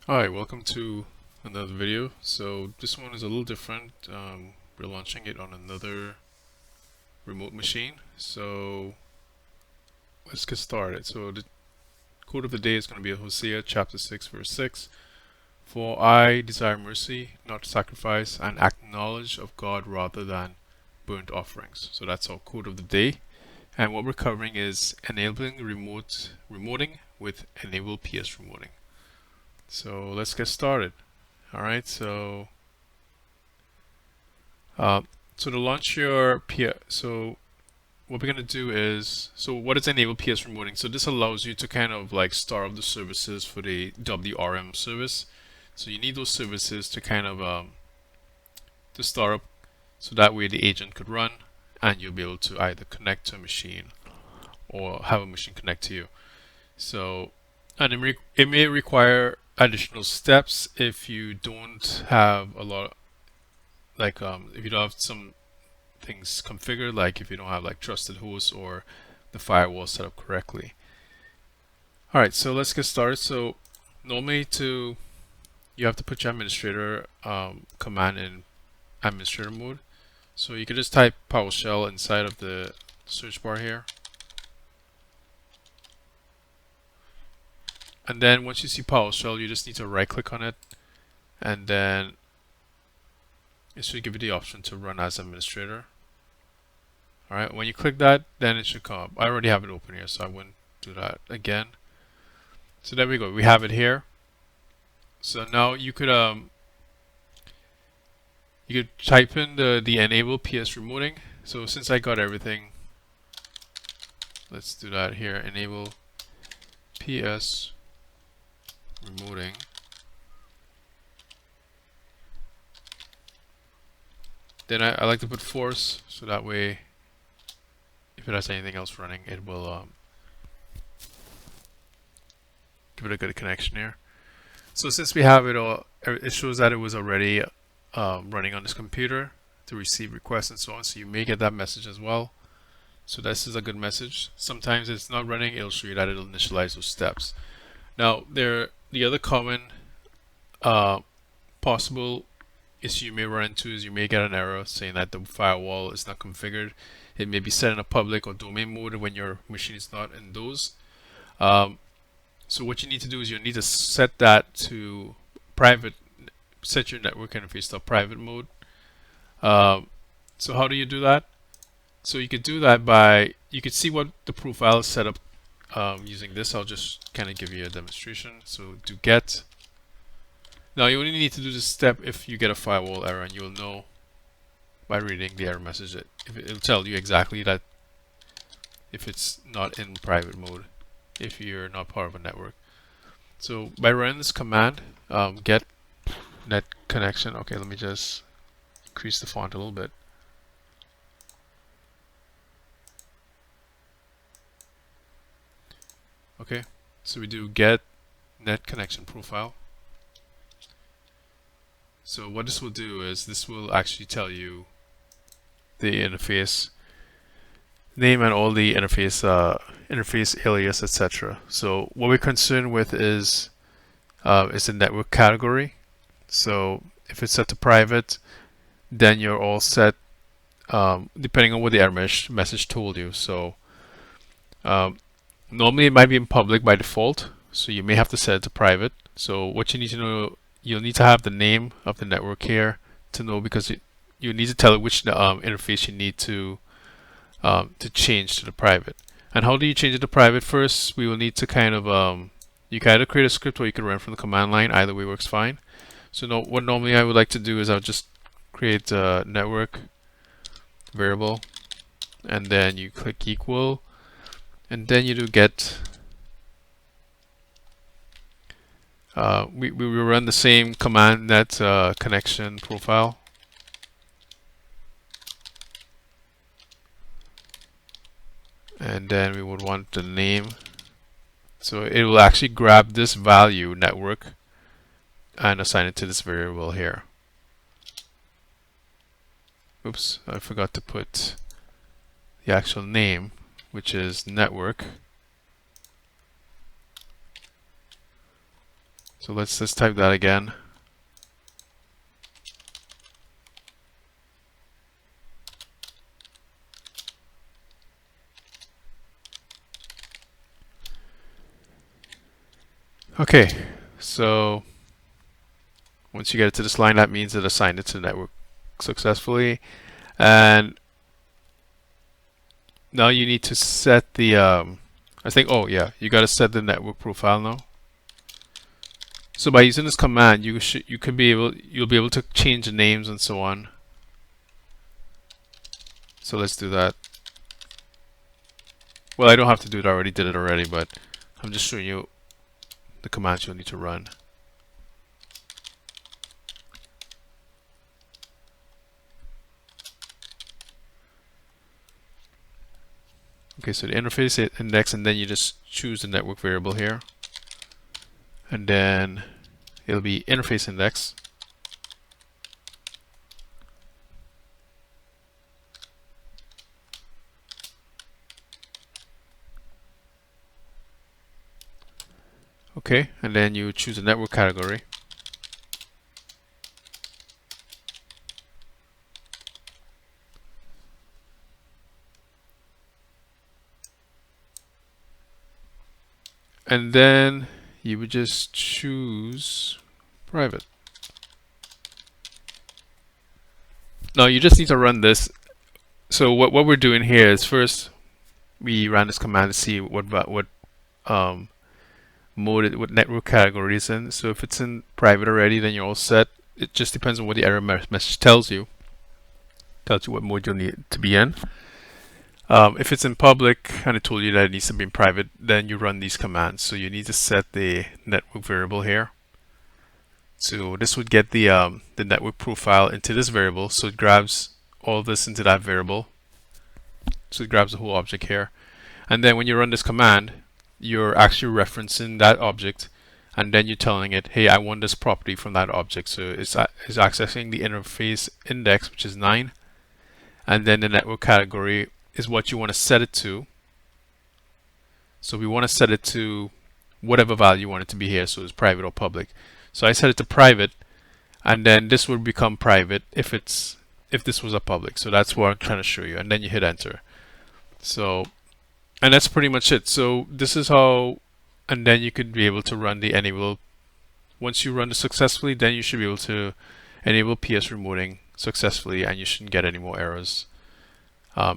Hi, welcome to another video. So this one is a little different. We're launching it on another remote machine. So let's get started. So the quote of the day is going to be Hosea chapter 6 verse 6. For I desire mercy, not sacrifice, and acknowledge of God rather than burnt offerings. So that's our quote of the day. And what we're covering is enabling remoting with Enable-PSRemoting. So let's get started. Alright, Uh, so to launch your so what we're gonna do is, so what is Enable-PSRemoting? So this allows you to kind of like start up the services for the WRM service. So you need those services to kind of to start up, so that way the agent could run, and you'll be able to either connect to a machine or have a machine connect to you. So, and it may require additional steps if you don't have a lot, like if you don't have some things configured, like if you don't have like trusted hosts or the firewall set up correctly. Alright, so let's get started. So normally you have to put your administrator command in administrator mode. So you can just type PowerShell inside of the search bar here. And then once you see PowerShell, you just need to right click on it, and then it should give you the option to run as administrator. Alright, when you click that, then it should come up. I already have it open here, so I wouldn't do that again. So there we go, we have it here. So now you could type in the Enable-PSRemoting. So since I got everything, let's do that here. Enable-PSRemoting. Then I like to put force, so that way if it has anything else running, it will give it a good connection here. So since we have it all, it shows that it was already running on this computer to receive requests and so on. So you may get that message as well. So this is a good message. Sometimes it's not running, it'll show you that it'll initialize those steps. Now the other common possible issue you may run into is you may get an error saying that the firewall is not configured. It may be set in a public or domain mode when your machine is not in those. So what you need to do is you need to set that to private. Set your network interface to private mode. So how do you do that? So you could do that by, you could see what the profile is set up using this. I'll just kind of give you a demonstration. So do get. Now you only need to do this step if you get a firewall error, and you'll know by reading the error message that it'll tell you exactly that if it's not in private mode, if you're not part of a network. So by running this command, get net connection. Okay, let me just increase the font a little bit. Okay, so we do get net connection profile. So what this will do is this will actually tell you the interface name and all the interface alias, etc. So what we're concerned with is the network category. So if it's set to private, then you're all set depending on what the error message told you. So normally it might be in public by default, so you may have to set it to private. So what you need to know, you'll need to have the name of the network here to know, because you need to tell it which interface you need to change to the private. And how do you change it to private? First, we will need to kind of you can either create a script or you can run from the command line. Either way works fine. So what normally I would like to do is I'll just create a network variable, and then you click equal, and then you do get. We will run the same command net connection profile. And then we would want the name. So it will actually grab this value network and assign it to this variable here. Oops, I forgot to put the actual name, which is network. So let's just type that again. Okay, so once you get it to this line, that means it assigned it to the network successfully. And now you need to set the I think, oh yeah, you got to set the network profile now. So by using this command, you'll be able to change the names and so on. So let's do that. Well, I don't have to do it, I already did it already, but I'm just showing you the commands you'll need to run. Okay, so the interface index, and then you just choose the network variable here, and then it'll be interface index. Okay, and then you choose a network category. And then you would just choose private. Now you just need to run this. So what we're doing here is first we ran this command to see what mode what network category is in. So if it's in private already, then you're all set. It just depends on what the error message tells you. Tells you what mode you'll need to be in. If it's in public and it told you that it needs to be in private, then you run these commands. So you need to set the network variable here. So this would get the network profile into this variable. So it grabs all this into that variable. So it grabs the whole object here. And then when you run this command, you're actually referencing that object, and then you're telling it, hey, I want this property from that object. So it's accessing the interface index, which is 9, and then the network category is what you want to set it to. So we want to set it to whatever value you want it to be here, so it's private or public. So I set it to private, and then this would become private if this was a public. So that's what I'm trying to show you, and then you hit enter. So, and that's pretty much it. So this is how, and then you could be able to run the enable. Once you run it successfully, then you should be able to enable PS remoting successfully, and you shouldn't get any more errors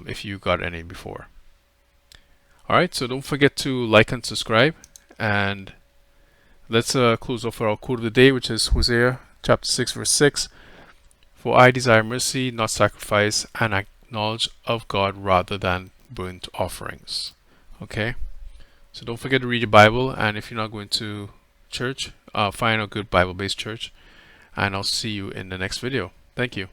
if you got any before. Alright, so don't forget to like and subscribe, and let's close off our quote of the day, which is Hosea chapter 6 verse 6. For I desire mercy, not sacrifice, and acknowledge of God rather than burnt offerings. Okay, so don't forget to read your Bible, and if you're not going to church, find a good Bible-based church, and I'll see you in the next video. Thank you.